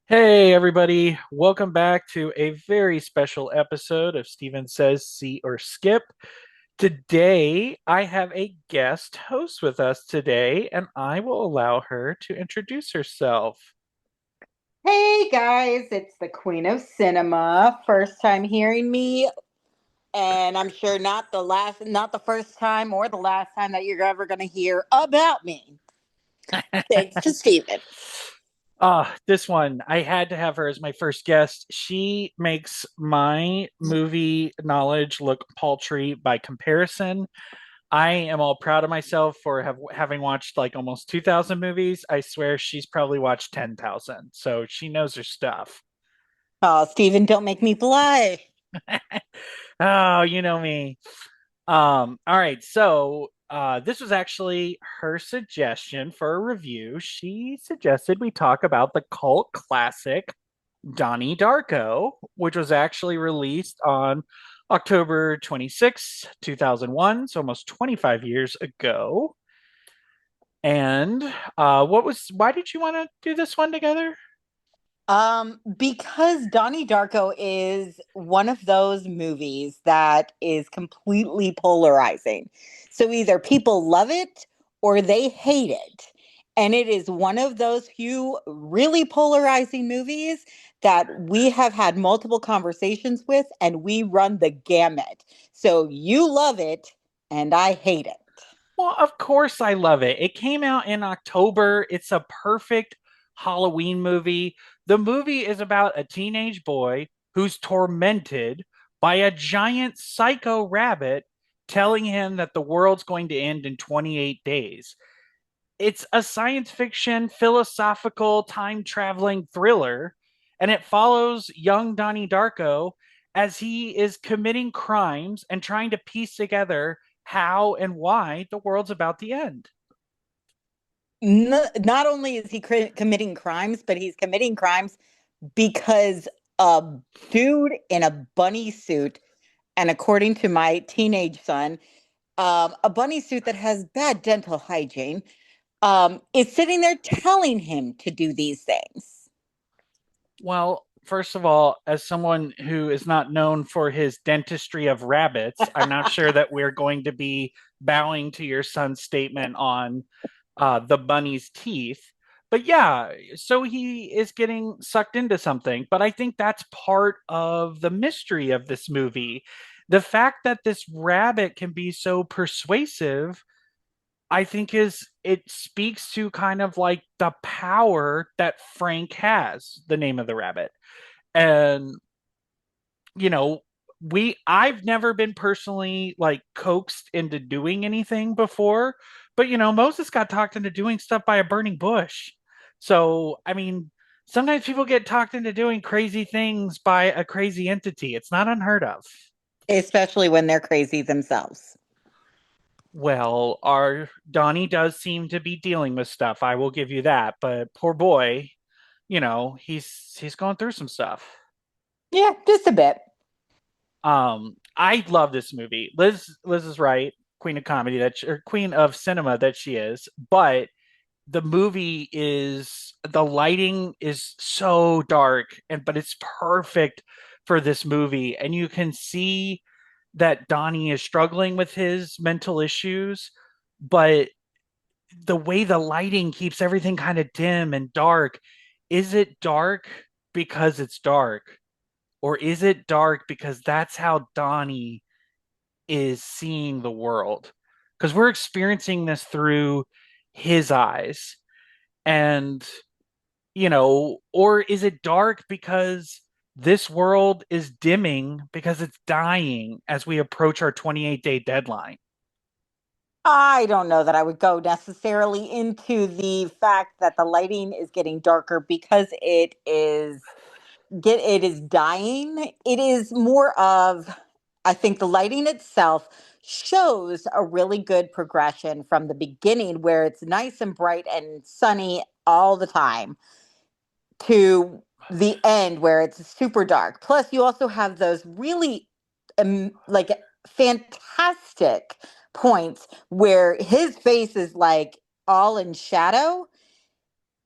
Hey, everybody. Welcome back to a very special episode of Steven Says See or Skip. Today, I have a guest host with us today, and I will allow her to introduce herself. Hey guys, it's the Queen of Cinema. First time hearing me, and I'm sure not the first time or the last time that you're ever going to hear about me. Thanks to Steven. This one, I had to have her as my first guest. She makes my movie knowledge look paltry by comparison. I am all proud of myself for having watched like almost 2,000 movies. I swear she's probably watched 10,000. So she knows her stuff. Oh, Steven, don't make me blush. Oh, you know me. All right. So this was actually her suggestion for a review. She suggested we talk about the cult classic Donnie Darko, which was actually released on October 26th, 2001, so almost 25 years ago. And why did you want to do this one together? Because Donnie Darko is one of those movies that is completely polarizing. So either people love it or they hate it. And it is one of those few really polarizing movies that we have had multiple conversations with, and we run the gamut. So you love it and I hate it. Well, of course I love it. It came out in October. It's a perfect Halloween movie. The movie is about a teenage boy who's tormented by a giant psycho rabbit telling him that the world's going to end in 28 days. It's a science fiction, philosophical, time traveling thriller, and it follows young Donnie Darko as he is committing crimes and trying to piece together how and why the world's about to end. Not only is he committing crimes, but he's committing crimes because a dude in a bunny suit, and according to my teenage son, a bunny suit that has bad dental hygiene, is sitting there telling him to do these things. Well, first of all, as someone who is not known for his dentistry of rabbits, I'm not sure that we're going to be bowing to your son's statement on the bunny's teeth. But yeah, so he is getting sucked into something. But I think that's part of the mystery of this movie. The fact that this rabbit can be so persuasive, I think is it speaks to kind of like the power that Frank has, the name of the rabbit. And you know, I've never been personally like coaxed into doing anything before, but Moses got talked into doing stuff by a burning bush. So, I mean, sometimes people get talked into doing crazy things by a crazy entity. It's not unheard of. Especially when they're crazy themselves. Well, our Donnie does seem to be dealing with stuff. I will give you that, but poor boy, he's going through some stuff. Yeah, just a bit. I love this movie. Liz is right, queen of comedy or queen of cinema that she is, but the movie is the lighting is so dark but it's perfect for this movie, and you can see that Donnie is struggling with his mental issues, but the way the lighting keeps everything kind of dim and dark, is it dark because it's dark? Or is it dark because that's how Donnie is seeing the world? Because we're experiencing this through his eyes. And, or is it dark because this world is dimming because it's dying as we approach our 28-day deadline? I don't know that I would go necessarily into the fact that the lighting is getting darker because it is dying. It is more of, I think the lighting itself shows a really good progression from the beginning where it's nice and bright and sunny all the time to the end where it's super dark. Plus you also have those really like fantastic points where his face is like all in shadow,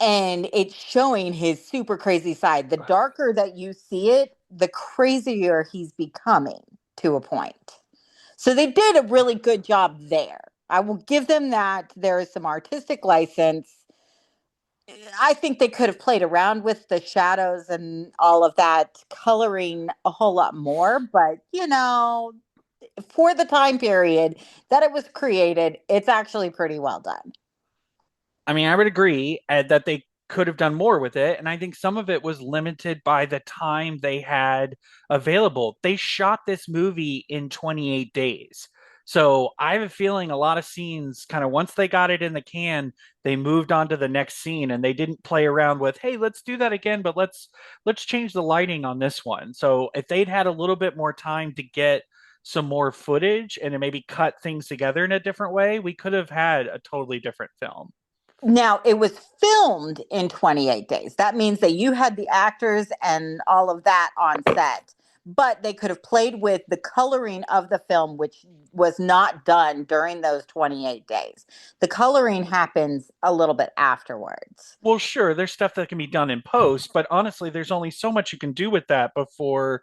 and it's showing his super crazy side. The darker that you see it, the crazier he's becoming to a point. So they did a really good job there. I will give them that. There is some artistic license. I think they could have played around with the shadows and all of that coloring a whole lot more, but for the time period that it was created, it's actually pretty well done. I mean, I would agree that they could have done more with it. And I think some of it was limited by the time they had available. They shot this movie in 28 days. So I have a feeling a lot of scenes kind of once they got it in the can, they moved on to the next scene and they didn't play around with, hey, let's do that again, but let's change the lighting on this one. So if they'd had a little bit more time to get some more footage and to maybe cut things together in a different way, we could have had a totally different film. Now, it was filmed in 28 days. That means that you had the actors and all of that on set, but they could have played with the coloring of the film, which was not done during those 28 days. The coloring happens a little bit afterwards. Well, sure, there's stuff that can be done in post, but honestly, there's only so much you can do with that before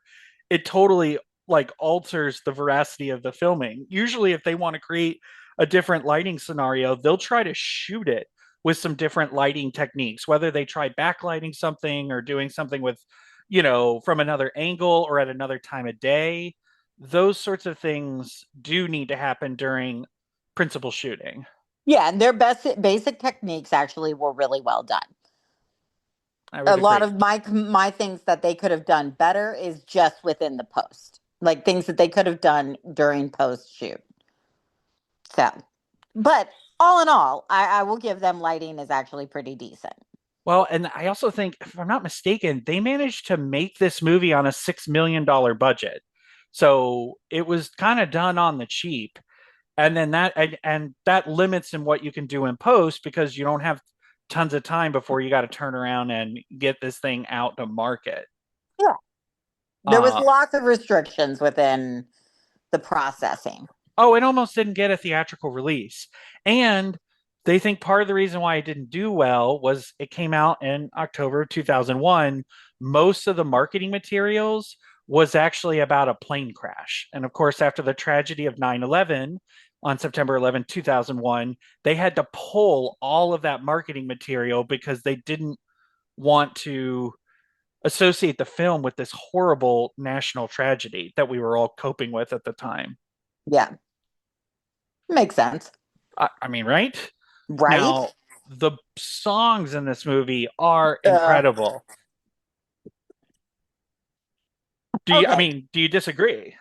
it totally like alters the veracity of the filming. Usually, if they want to create a different lighting scenario, they'll try to shoot it with some different lighting techniques, whether they try backlighting something or doing something with, from another angle or at another time of day. Those sorts of things do need to happen during principal shooting. Yeah, and their basic techniques actually were really well done. I A would lot agree. of my things that they could have done better is just within the post, like things that they could have done during post shoot. So, but all in all, I will give them lighting is actually pretty decent. Well, and I also think, if I'm not mistaken, they managed to make this movie on a $6 million budget. So it was kind of done on the cheap. And then and that limits in what you can do in post because you don't have tons of time before you got to turn around and get this thing out to market. Yeah, there was Uh, lots of restrictions within the processing. Oh, it almost didn't get a theatrical release. And they think part of the reason why it didn't do well was it came out in October 2001. Most of the marketing materials was actually about a plane crash. And of course, after the tragedy of 9/11 on September 11, 2001, they had to pull all of that marketing material because they didn't want to associate the film with this horrible national tragedy that we were all coping with at the time. Yeah, makes sense, I mean, right? right? Now, the songs in this movie are Uh, incredible. okay, Do you disagree?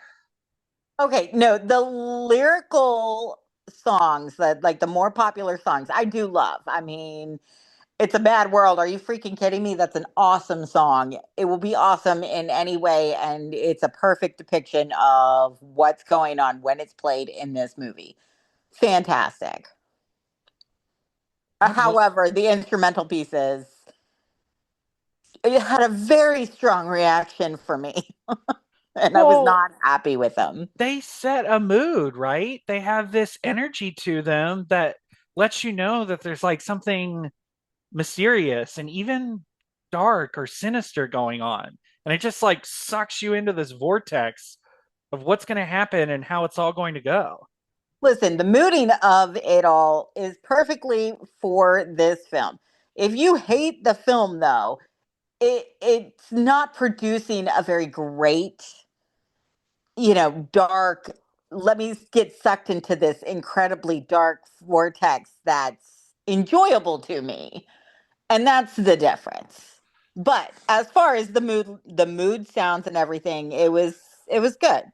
okay. No, the lyrical songs that like the more popular songs, I do love. I mean, it's a bad world. Are you freaking kidding me? That's an awesome song. It will be awesome in any way, and it's a perfect depiction of what's going on when it's played in this movie. Fantastic. Well, However, the instrumental pieces, it had a very strong reaction for me, and I was well, not happy with them. they set a mood, right? They have this energy to them that lets you know that there's like something mysterious and even dark or sinister going on. And it just like sucks you into this vortex of what's going to happen and how it's all going to go. Listen, the mooding of it all is perfectly for this film. If you hate the film, though, it's not producing a very great, dark. Let me get sucked into this incredibly dark vortex that's enjoyable to me, and that's the difference. But as far as the mood sounds and everything, it was good.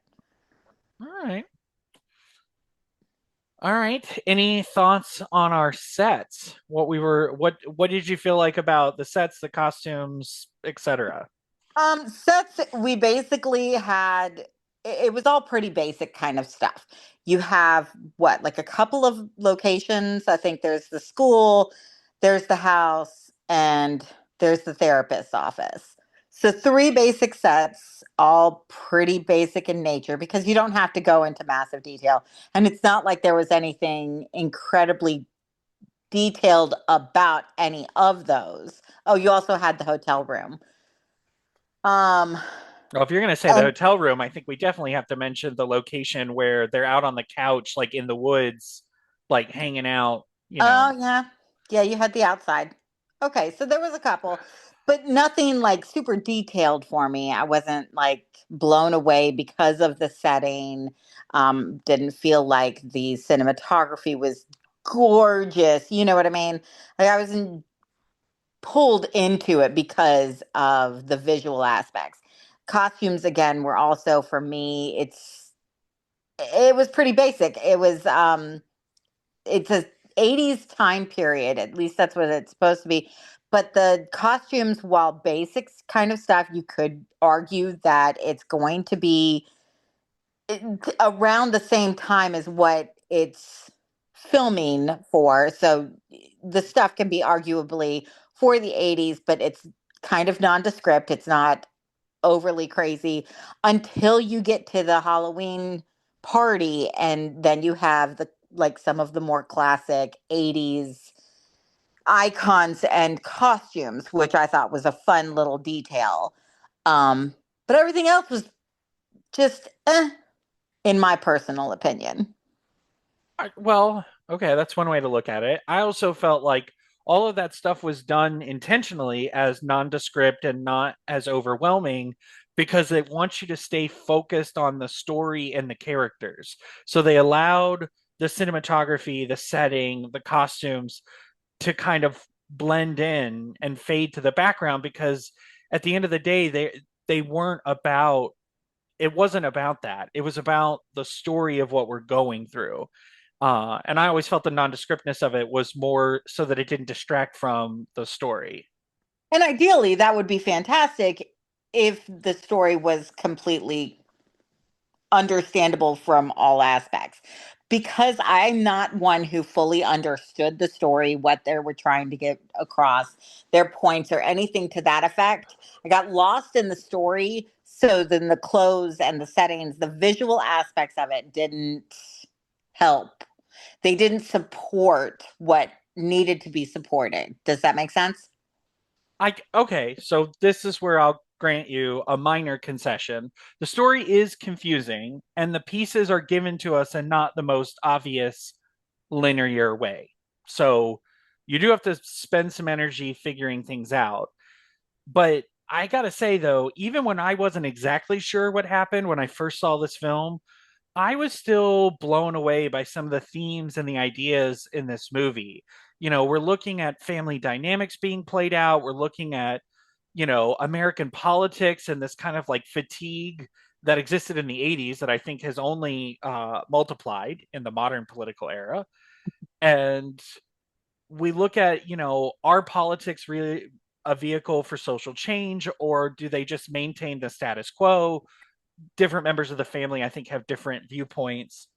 All right. All right. Any thoughts on our sets? What did you feel like about the sets, the costumes, etc.? Sets we basically had it was all pretty basic kind of stuff. You have what, like a couple of locations. I think there's the school, there's the house, and there's the therapist's office. So three basic sets, all pretty basic in nature because you don't have to go into massive detail. And it's not like there was anything incredibly detailed about any of those. Oh, you also had the hotel room. Um, Well, if you're going to say the and hotel room, I think we definitely have to mention the location where they're out on the couch, like in the woods, like hanging out, you know. oh yeah, yeah, you had the outside. Okay, so there was a couple, but nothing like super detailed for me. I wasn't like blown away because of the setting. Didn't feel like the cinematography was gorgeous. You know what I mean? Like I was pulled into it because of the visual aspects. Costumes again were also for me. It was pretty basic. It's a 80s time period, at least that's what it's supposed to be, but the costumes, while basics kind of stuff, you could argue that it's going to be around the same time as what it's filming for, so the stuff can be arguably for the 80s, but it's kind of nondescript. It's not overly crazy until you get to the Halloween party, and then you have the like some of the more classic 80s icons and costumes, which I thought was a fun little detail. But everything else was just in my personal opinion. Well, okay, that's one way to look at it. I also felt like all of that stuff was done intentionally as nondescript and not as overwhelming because they want you to stay focused on the story and the characters. So they allowed the cinematography, the setting, the costumes to kind of blend in and fade to the background because at the end of the day they weren't about it wasn't about that. It was about the story of what we're going through. And I always felt the nondescriptness of it was more so that it didn't distract from the story. And ideally, that would be fantastic if the story was completely understandable from all aspects. Because I'm not one who fully understood the story, what they were trying to get across, their points, or anything to that effect. I got lost in the story. So then the clothes and the settings, the visual aspects of it didn't help. They didn't support what needed to be supported. Does that make sense? I okay, so this is where I'll grant you a minor concession. The story is confusing, and the pieces are given to us in not the most obvious linear way. So you do have to spend some energy figuring things out. But I gotta say though, even when I wasn't exactly sure what happened when I first saw this film, I was still blown away by some of the themes and the ideas in this movie. We're looking at family dynamics being played out. We're looking at, American politics and this kind of like fatigue that existed in the 80s that I think has only multiplied in the modern political era. And we look at, are politics really a vehicle for social change, or do they just maintain the status quo? Different members of the family, I think, have different viewpoints.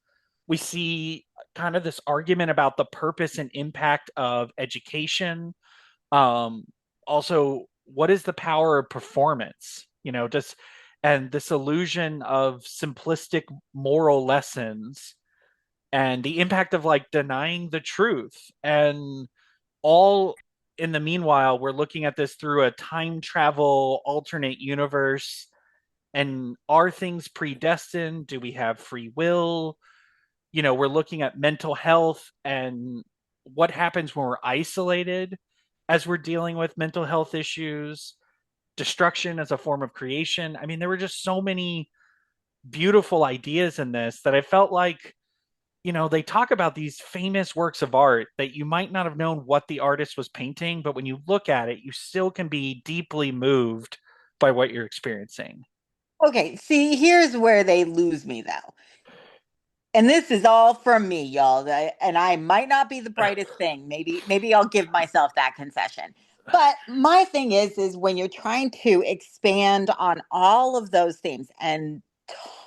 We see kind of this argument about the purpose and impact of education. Um, Also, what is the power of performance? Just and this illusion of simplistic moral lessons and the impact of like denying the truth. And all in the meanwhile, we're looking at this through a time travel alternate universe. And are things predestined? Do we have free will? We're looking at mental health and what happens when we're isolated as we're dealing with mental health issues, destruction as a form of creation. I mean, there were just so many beautiful ideas in this that I felt like, they talk about these famous works of art that you might not have known what the artist was painting, but when you look at it, you still can be deeply moved by what you're experiencing. Okay, see, here's where they lose me though. And this is all from me, y'all. And I might not be the brightest thing. Maybe I'll give myself that concession. But my thing is when you're trying to expand on all of those themes and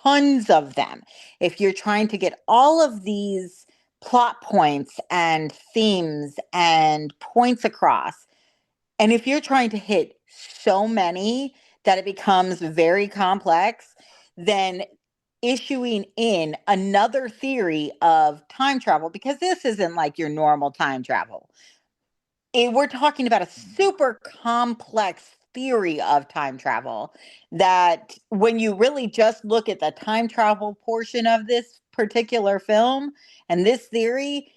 tons of them, if you're trying to get all of these plot points and themes and points across, and if you're trying to hit so many that it becomes very complex, then issuing in another theory of time travel, because this isn't like your normal time travel. We're talking about a super complex theory of time travel that, when you really just look at the time travel portion of this particular film and this theory,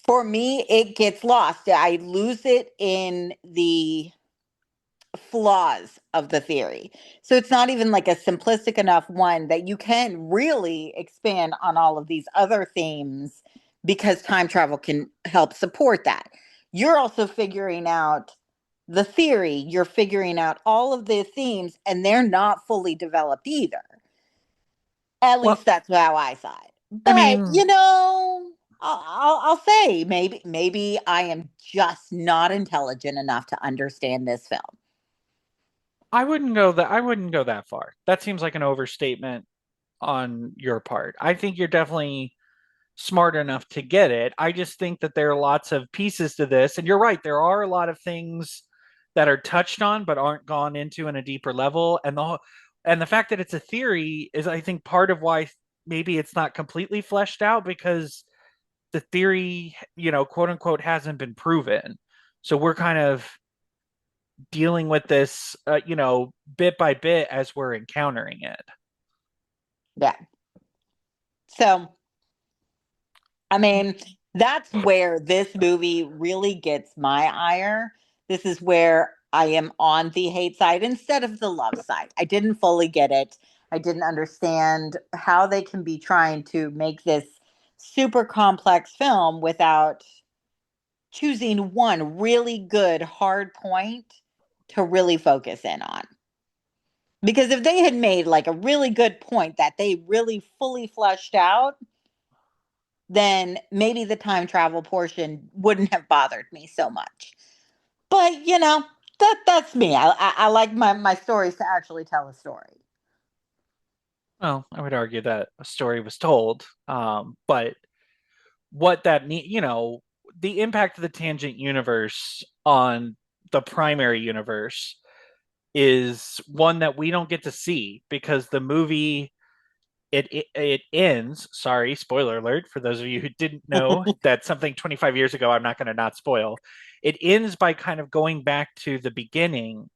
for me, it gets lost. I lose it in the flaws of the theory. So it's not even like a simplistic enough one that you can really expand on all of these other themes, because time travel can help support that. You're also figuring out the theory, you're figuring out all of the themes, and they're not fully developed either. At Well, least that's how I saw it. I But, mean, I'll say maybe I am just not intelligent enough to understand this film. I wouldn't go that far. That seems like an overstatement on your part. I think you're definitely smart enough to get it. I just think that there are lots of pieces to this, and you're right, there are a lot of things that are touched on but aren't gone into in a deeper level, and the fact that it's a theory is, I think, part of why maybe it's not completely fleshed out, because the theory, quote unquote, hasn't been proven. So we're kind of dealing with this, bit by bit as we're encountering it. Yeah. So, I mean, that's where this movie really gets my ire. This is where I am on the hate side instead of the love side. I didn't fully get it. I didn't understand how they can be trying to make this super complex film without choosing one really good hard point to really focus in on. Because if they had made like a really good point that they really fully fleshed out, then maybe the time travel portion wouldn't have bothered me so much. But that's me. I like my stories to actually tell a story. Well, I would argue that a story was told, but what that mean, the impact of the tangent universe on the primary universe is one that we don't get to see, because the movie, it ends. Sorry, spoiler alert for those of you who didn't know that something 25 years ago. I'm not going to not spoil. It ends by kind of going back to the beginning,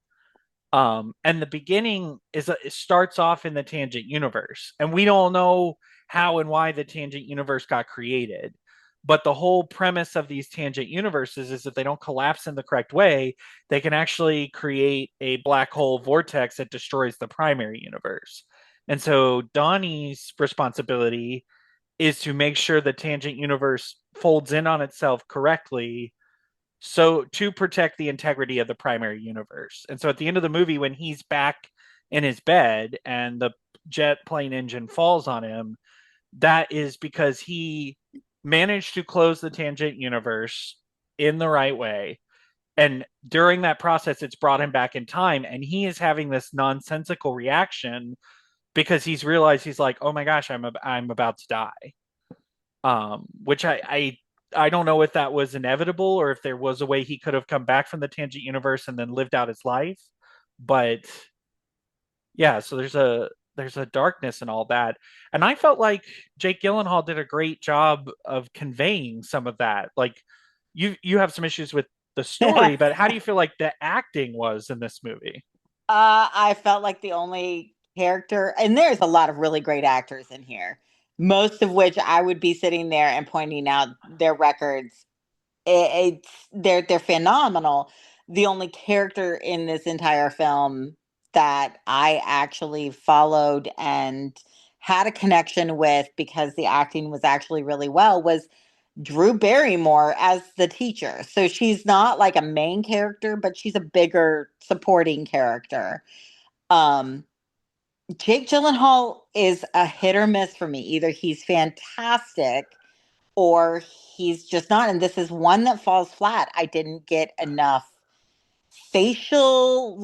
and the beginning it starts off in the tangent universe, and we don't know how and why the tangent universe got created. But the whole premise of these tangent universes is, if they don't collapse in the correct way, they can actually create a black hole vortex that destroys the primary universe. And so Donnie's responsibility is to make sure the tangent universe folds in on itself correctly, so to protect the integrity of the primary universe. And so at the end of the movie, when he's back in his bed and the jet plane engine falls on him, that is because he managed to close the tangent universe in the right way. And during that process, it's brought him back in time, and he is having this nonsensical reaction because he's realized, he's like, oh my gosh, I'm about to die. Which I don't know if that was inevitable, or if there was a way he could have come back from the tangent universe and then lived out his life. But yeah, so there's a darkness and all that. And I felt like Jake Gyllenhaal did a great job of conveying some of that. Like, you have some issues with the story, but how do you feel like the acting was in this movie? I felt like the only character, and there's a lot of really great actors in here, most of which I would be sitting there and pointing out their records. They're phenomenal. The only character in this entire film that I actually followed and had a connection with, because the acting was actually really well, was Drew Barrymore as the teacher. So she's not like a main character, but she's a bigger supporting character. Um, Jake Gyllenhaal is a hit or miss for me. Either he's fantastic or he's just not. And this is one that falls flat. I didn't get enough facial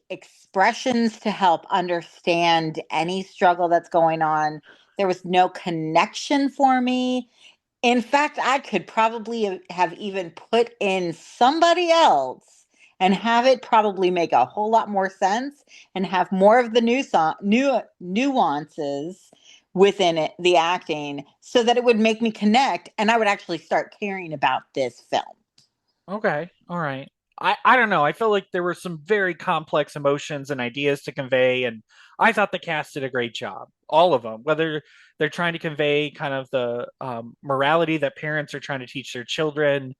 expressions to help understand any struggle that's going on. There was no connection for me. In fact, I could probably have even put in somebody else and have it probably make a whole lot more sense and have more of the new nuances within it, the acting, so that it would make me connect and I would actually start caring about this film. Okay. All right. I don't know. I feel like there were some very complex emotions and ideas to convey, and I thought the cast did a great job. All of them, whether they're trying to convey kind of the morality that parents are trying to teach their children.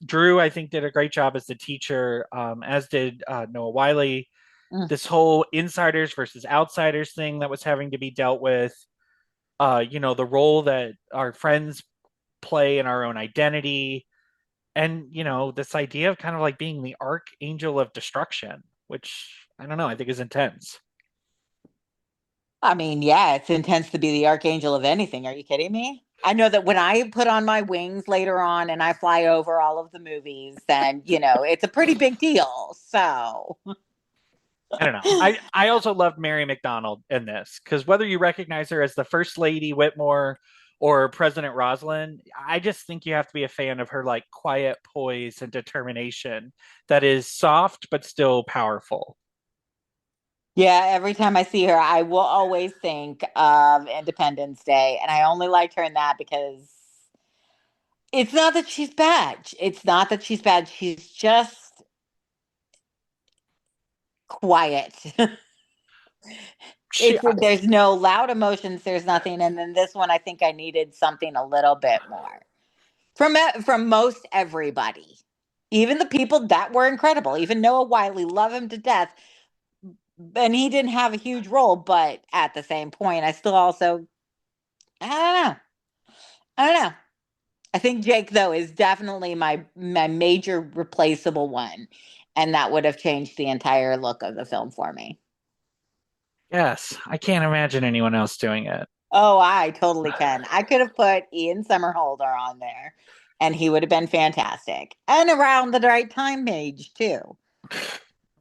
Drew, I think, did a great job as the teacher, as did Noah Wiley. Mm. This whole insiders versus outsiders thing that was having to be dealt with. The role that our friends play in our own identity, and this idea of kind of like being the archangel of destruction, which I don't know, I think is intense. I mean, yeah, it's intense to be the archangel of anything. Are you kidding me? I know that when I put on my wings later on and I fly over all of the movies, then, it's a pretty big deal. So, I don't know. I also loved Mary McDonald in this, because whether you recognize her as the First Lady Whitmore or President Rosalind, I just think you have to be a fan of her like quiet poise and determination that is soft but still powerful. yeah, every time I see her, I will always think of Independence Day. And I only liked her in that because it's not that she's bad. It's not that she's bad. She's just quiet. She, There's no loud emotions, there's nothing. And then this one, I think I needed something a little bit more from most everybody, even the people that were incredible. Even Noah Wiley, love him to death, and he didn't have a huge role. But at the same point, I still also, I don't know, I don't know. I think Jake though is definitely my major replaceable one, and that would have changed the entire look of the film for me. yes, I can't imagine anyone else doing it. Oh, I totally can. I could have put Ian Somerhalder on there, and he would have been fantastic, and around the right time age too. He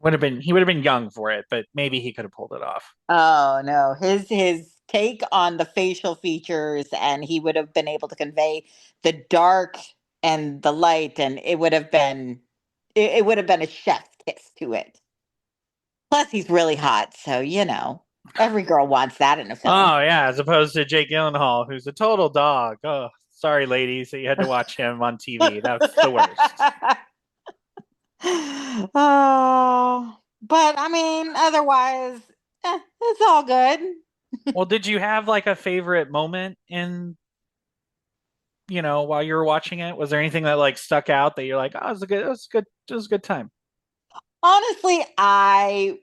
would have been young for it, but maybe he could have pulled it off. Oh no, his take on the facial features, and he would have been able to convey the dark and the light, and it would have been a chef's kiss to it. Plus, he's really hot, so every girl wants that in a film. Oh yeah, as opposed to Jake Gyllenhaal, who's a total dog. Oh, sorry, ladies, that you had to watch him on TV. That's the worst. Oh, but I mean, otherwise, it's all good. Well, did you have like a favorite moment while you were watching it? Was there anything that like stuck out that you're like, oh, it was a good time? Honestly, I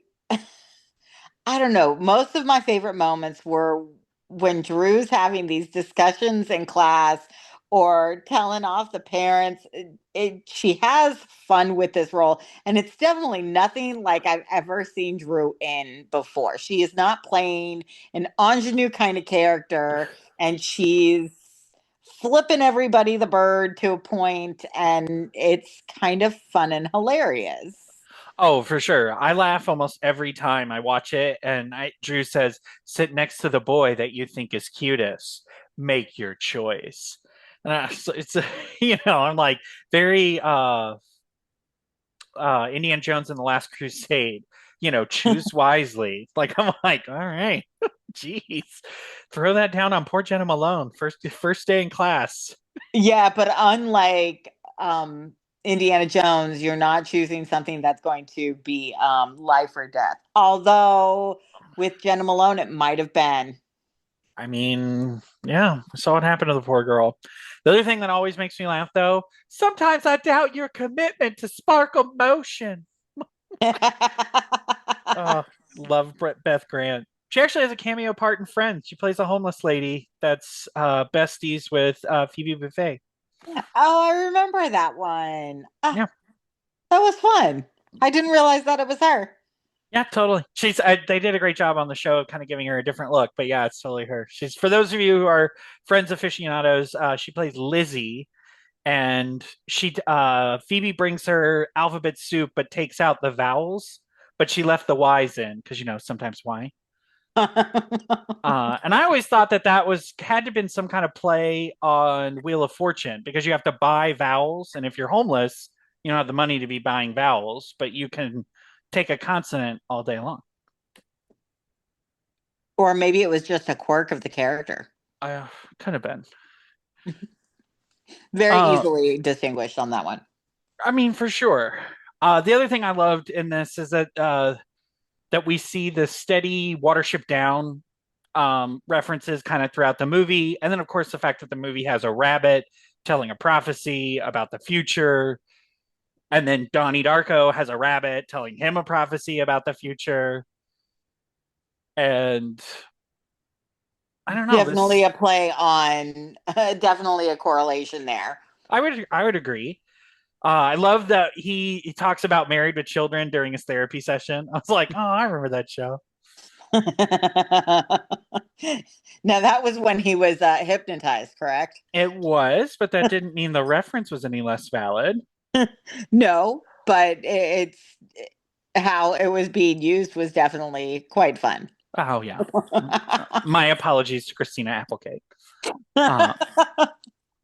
don't know. Most of my favorite moments were when Drew's having these discussions in class or telling off the parents. She has fun with this role, and it's definitely nothing like I've ever seen Drew in before. She is not playing an ingenue kind of character, and she's flipping everybody the bird to a point, and it's kind of fun and hilarious. Oh, for sure. I laugh almost every time I watch it, and Drew says, "Sit next to the boy that you think is cutest. Make your choice." And so it's I'm like very Indiana Jones and the Last Crusade. Choose wisely. Like I'm like, all right, jeez, throw that down on poor Jenna Malone. First day in class. Yeah, but unlike Indiana Jones, you're not choosing something that's going to be life or death. Although with Jenna Malone, it might have been. I mean, yeah, I saw what happened to the poor girl. The other thing that always makes me laugh, though, sometimes I doubt your commitment to sparkle motion. Oh, love Beth Grant. She actually has a cameo part in Friends. She plays a homeless lady that's besties with Phoebe Buffay. Oh, I remember that one. Ah, Yeah, that was fun. I didn't realize that it was her. yeah, totally. They did a great job on the show, kind of giving her a different look. But yeah, it's totally her. She's for those of you who are Friends aficionados. She plays Lizzie, and she Phoebe brings her alphabet soup, but takes out the vowels, but she left the Y's in because sometimes why. And I always thought that was had to been some kind of play on Wheel of Fortune, because you have to buy vowels, and if you're homeless, you don't have the money to be buying vowels, but you can take a consonant all day long. Or maybe it was just a quirk of the character. Uh, could have been. Very Uh, easily distinguished on that one. I mean, for sure. The other thing I loved in this is that we see the steady Watership Down references kind of throughout the movie, and then of course the fact that the movie has a rabbit telling a prophecy about the future, and then Donnie Darko has a rabbit telling him a prophecy about the future, and I don't know Definitely this. a play on, definitely a correlation there. I would agree. I love that he talks about Married with Children during his therapy session. I was like, oh, I remember that show. Now, that was when he was hypnotized, correct? It was, but that didn't mean the reference was any less valid. No, but it's how it was being used was definitely quite fun. Oh yeah. My apologies to Christina Applegate. Uh,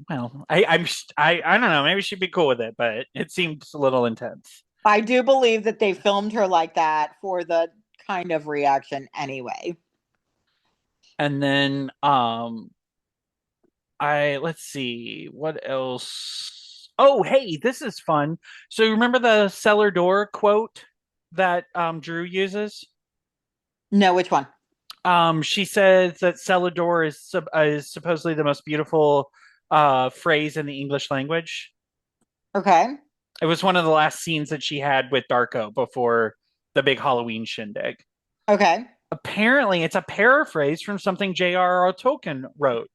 well, I don't know. Maybe she'd be cool with it, but it seems a little intense. I do believe that they filmed her like that for the kind of reaction anyway. And then I let's see what else. Oh, hey, this is fun. So you remember the cellar door quote that Drew uses? No, which one? She says that cellar door is supposedly the most beautiful phrase in the English language. Okay. It was one of the last scenes that she had with Darko before the big Halloween shindig. Okay. Apparently, it's a paraphrase from something J.R.R. Tolkien wrote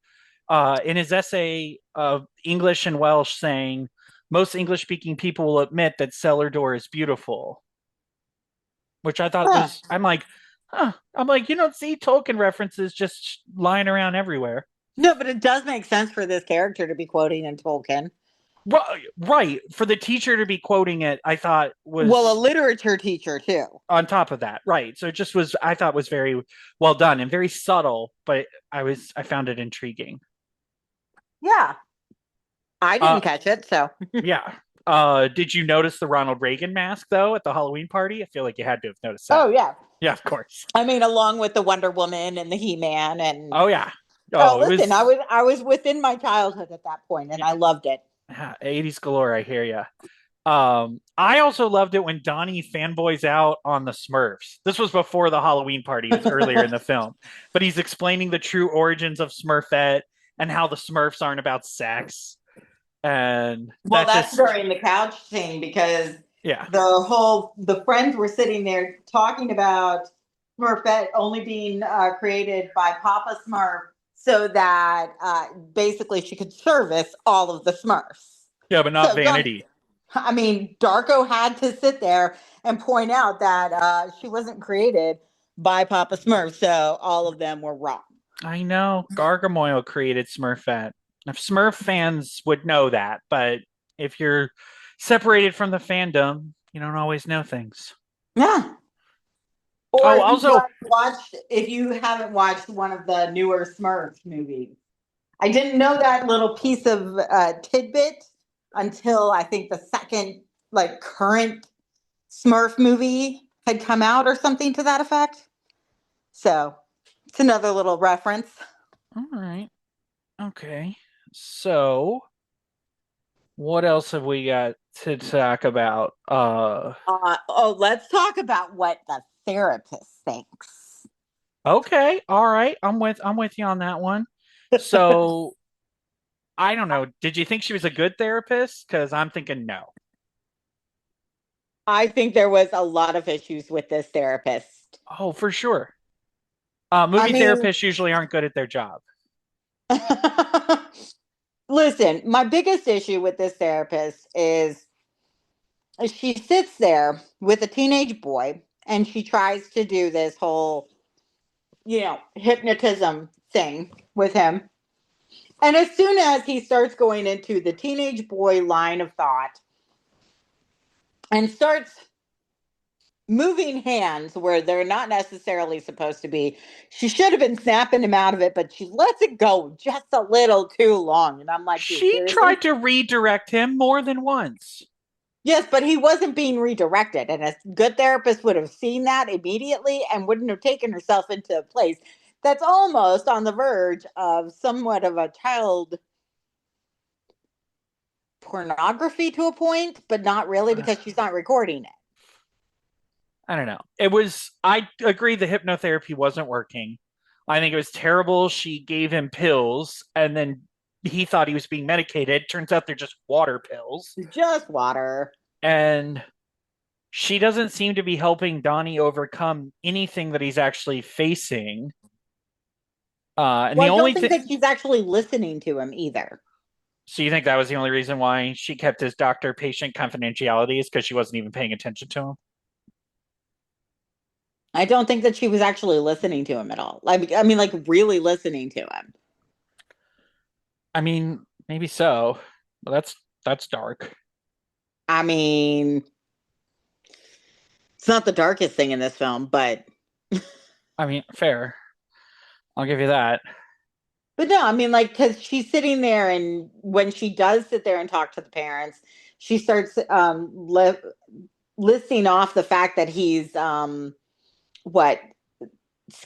in his essay of English and Welsh, saying most English speaking people will admit that cellar door is beautiful, which I thought Huh. was, I'm like, huh. I'm like, you don't see Tolkien references just lying around everywhere. No, but it does make sense for this character to be quoting in Tolkien. Right. For the teacher to be quoting it, I thought Well, a was literature teacher too. on top of that. Right. So it just was, I thought was very well done and very subtle, but I found it intriguing. Yeah. I Uh, didn't catch it, so. yeah. Did you notice the Ronald Reagan mask though at the Halloween party? I feel like you had to have noticed Oh that. yeah. Yeah, of course. I mean, along with the Wonder Woman and the He-Man and Oh yeah. oh, Oh, it listen, was I was within my childhood at that point, and yeah, I loved it. 80s galore. I hear you. I also loved it when Donnie fanboys out on the Smurfs. This was before the Halloween party. It was earlier in the film, but he's explaining the true origins of Smurfette and how the Smurfs aren't about sex, and Well, that that's just during the couch scene because yeah, the friends were sitting there talking about Smurfette only being created by Papa Smurf so that basically she could service all of the Smurfs. yeah, but not So Don, vanity. I mean, Darko had to sit there and point out that she wasn't created by Papa Smurf, so all of them were wrong. I know Gargamoyle created Smurfette. If Smurf fans would know that, but if you're separated from the fandom, you don't always know things. Yeah. Or Oh, if you also, watched, if you haven't watched one of the newer Smurfs movies, I didn't know that little piece of tidbit until I think the second, like, current Smurf movie had come out or something to that effect. So it's another little reference. all right, okay. So, what else have we got to talk about? Oh, let's talk about what the therapist thinks. Okay, all right. I'm with you on that one. So, I don't know. Did you think she was a good therapist? Because I'm thinking no. I think there was a lot of issues with this therapist. Oh, for sure. I Movie mean, therapists usually aren't good at their job. listen, my biggest issue with this therapist is she sits there with a teenage boy and she tries to do this whole, hypnotism thing with him. And as soon as he starts going into the teenage boy line of thought and starts moving hands where they're not necessarily supposed to be, she should have been snapping him out of it, but she lets it go just a little too long. And I'm like, dude, She seriously? tried to redirect him more than once. Yes, but he wasn't being redirected. And a good therapist would have seen that immediately and wouldn't have taken herself into a place that's almost on the verge of somewhat of a child pornography to a point, but not really because she's not recording it. I don't know. I agree the hypnotherapy wasn't working. I think it was terrible. She gave him pills and then he thought he was being medicated. Turns out they're just water pills. Just water. And she doesn't seem to be helping Donnie overcome anything that he's actually facing. And Well, the I don't only think thing, that she's actually listening to him either. so you think that was the only reason why she kept his doctor patient confidentiality is because she wasn't even paying attention to him? I don't think that she was actually listening to him at all. Like, I mean, like really listening to him. I mean, maybe so, but that's dark. I mean, it's not the darkest thing in this film, I mean, fair. I'll give you that. but no, I mean, like, because she's sitting there, and when she does sit there and talk to the parents, she starts listing off the fact that he's what,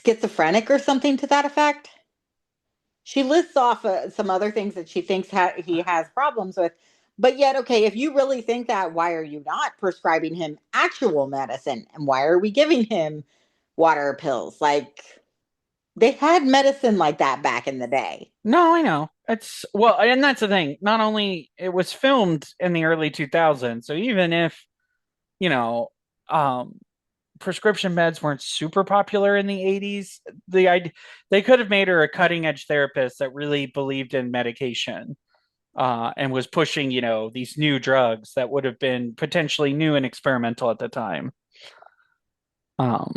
schizophrenic or something to that effect. She lists off some other things that she thinks he has problems with. But yet, okay, if you really think that, why are you not prescribing him actual medicine? And why are we giving him water pills? Like, they had medicine like that back in the day. No, I know. It's well, and that's the thing. Not only it was filmed in the early 2000s, so even if, you know, um prescription meds weren't super popular in the 80s, they could have made her a cutting edge therapist that really believed in medication and was pushing, these new drugs that would have been potentially new and experimental at the time. Um,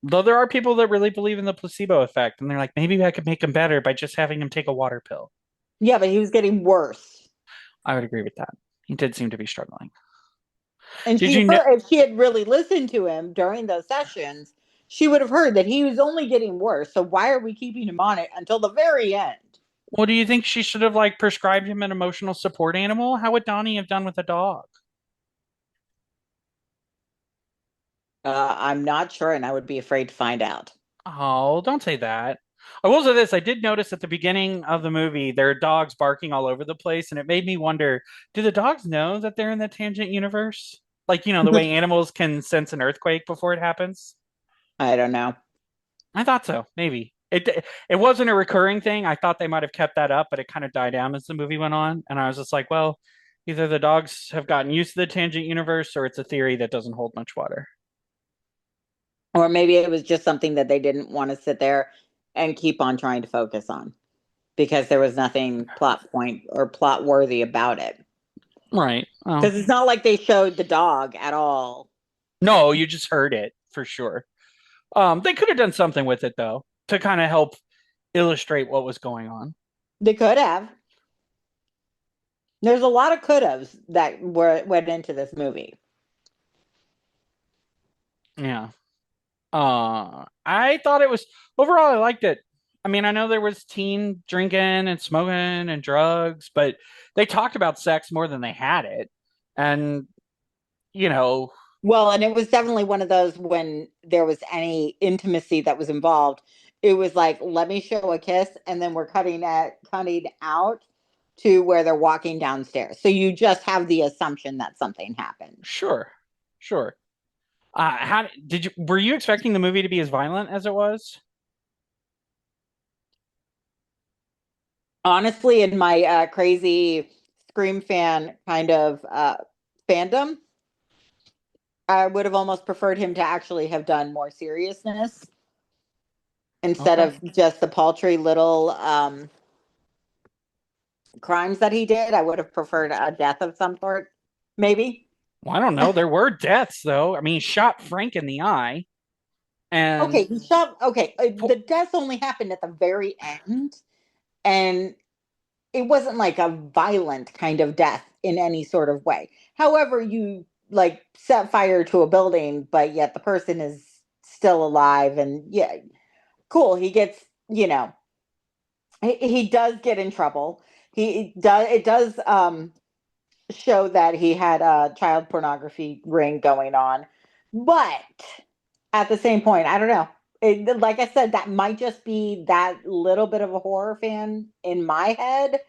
though there are people that really believe in the placebo effect, and they're like, maybe I could make him better by just having him take a water pill. Yeah, but he was getting worse. I would agree with that. He did seem to be struggling. And Did you know? if she had really listened to him during those sessions, she would have heard that he was only getting worse. So why are we keeping him on it until the very end? Well, do you think she should have like prescribed him an emotional support animal? How would Donnie have done with a dog? I'm not sure, and I would be afraid to find out. Oh, don't say that. I will say this. I did notice at the beginning of the movie there are dogs barking all over the place, and it made me wonder, do the dogs know that they're in the tangent universe? Like, the way animals can sense an earthquake before it happens? I don't know. I thought so, maybe. It wasn't a recurring thing. I thought they might have kept that up, but it kind of died down as the movie went on. And I was just like, well, either the dogs have gotten used to the tangent universe or it's a theory that doesn't hold much water. Or maybe it was just something that they didn't want to sit there and keep on trying to focus on because there was nothing plot point or plot worthy about it. Right. Well, Because it's not like they showed the dog at all. no, you just heard it for sure. They could have done something with it though to kind of help illustrate what was going on. They could have. There's a lot of could haves that went into this movie. Yeah. I thought it was overall I liked it. I mean, I know there was teen drinking and smoking and drugs, but they talked about sex more than they had it. And, you know, Well, and it was definitely one of those when there was any intimacy that was involved. It was like, let me show a kiss, and then we're cutting out to where they're walking downstairs. So you just have the assumption that something happened. sure. Sure. How did you were you expecting the movie to be as violent as it was? Honestly, in my crazy Scream fan kind of fandom, I would have almost preferred him to actually have done more seriousness instead Okay. of just the paltry little crimes that he did. I would have preferred a death of some sort, maybe. Well, I don't know. There were deaths though. I mean, he shot Frank in the eye and Okay, he shot. Okay, the death only happened at the very end, and it wasn't like a violent kind of death in any sort of way. However, you like set fire to a building, but yet the person is still alive, and yeah, cool. He gets, he does get in trouble. He does. It does. show that he had a child pornography ring going on. But at the same point, I don't know. Like I said, that might just be that little bit of a horror fan in my head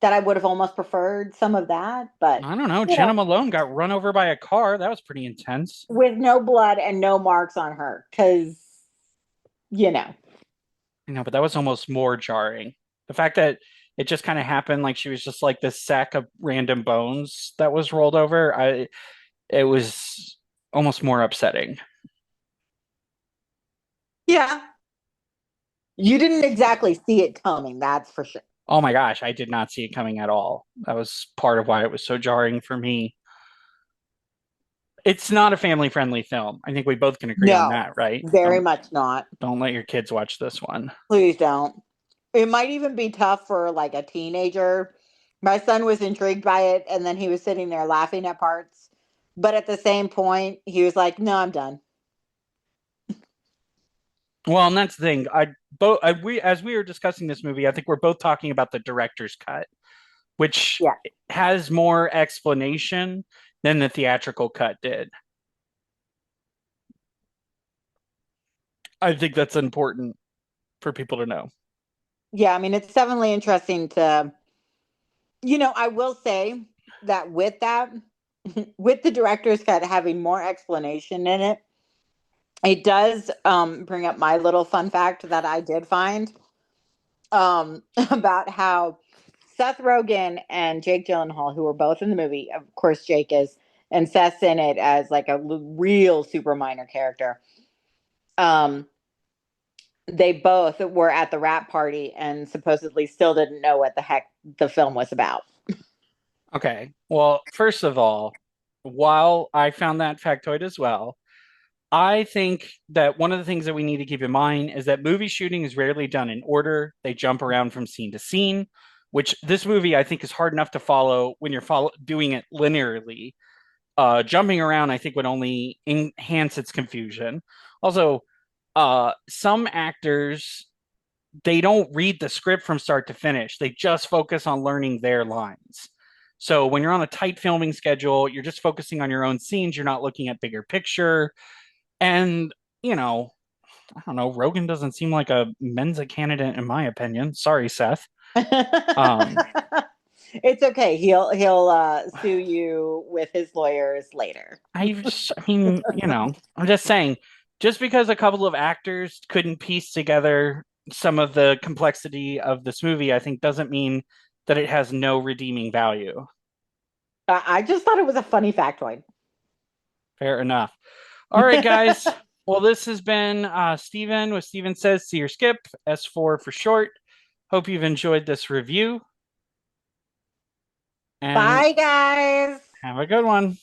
that I would have almost preferred some of that. But, I don't know. you know, Jenna Malone got run over by a car. That was pretty intense. with no blood and no marks on her, because, you know. You know, but that was almost more jarring. The fact that it just kind of happened like she was just like this sack of random bones that was rolled over. It was almost more upsetting. Yeah. You didn't exactly see it coming, that's for sure. Oh my gosh, I did not see it coming at all. That was part of why it was so jarring for me. It's not a family friendly film. I think we both can agree on No, that, right? very much not. Don't let your kids watch this one. Please don't. It might even be tough for like a teenager. My son was intrigued by it and then he was sitting there laughing at parts. But at the same point, he was like, "No, I'm done." Well, and that's the thing. We as we were discussing this movie, I think we're both talking about the director's cut, which Yeah. has more explanation than the theatrical cut did. I think that's important for people to know. Yeah, I mean, it's definitely interesting to, I will say that with that, with the director's cut having more explanation in it, it does bring up my little fun fact that I did find about how Seth Rogen and Jake Gyllenhaal, who were both in the movie, of course, Jake is, and Seth's in it as like a real super minor character. Um, they both were at the rap party and supposedly still didn't know what the heck the film was about. Okay. Well, first of all, while I found that factoid as well, I think that one of the things that we need to keep in mind is that movie shooting is rarely done in order. They jump around from scene to scene, which this movie I think is hard enough to follow when you're doing it linearly. Jumping around, I think, would only enhance its confusion. Also, some actors they don't read the script from start to finish. They just focus on learning their lines. So when you're on a tight filming schedule, you're just focusing on your own scenes. You're not looking at bigger picture. And, you know, I don't know, Rogan doesn't seem like a Mensa candidate in my opinion. Sorry, Seth. Um, It's okay. He'll sue you with his lawyers later. I mean, I'm just saying, just because a couple of actors couldn't piece together some of the complexity of this movie, I think doesn't mean that it has no redeeming value. I just thought it was a funny factoid. Fair enough. All right, guys. Well, this has been Steven with Steven Says See or Skip, S4 for short. Hope you've enjoyed this review and Bye, guys. have a good one.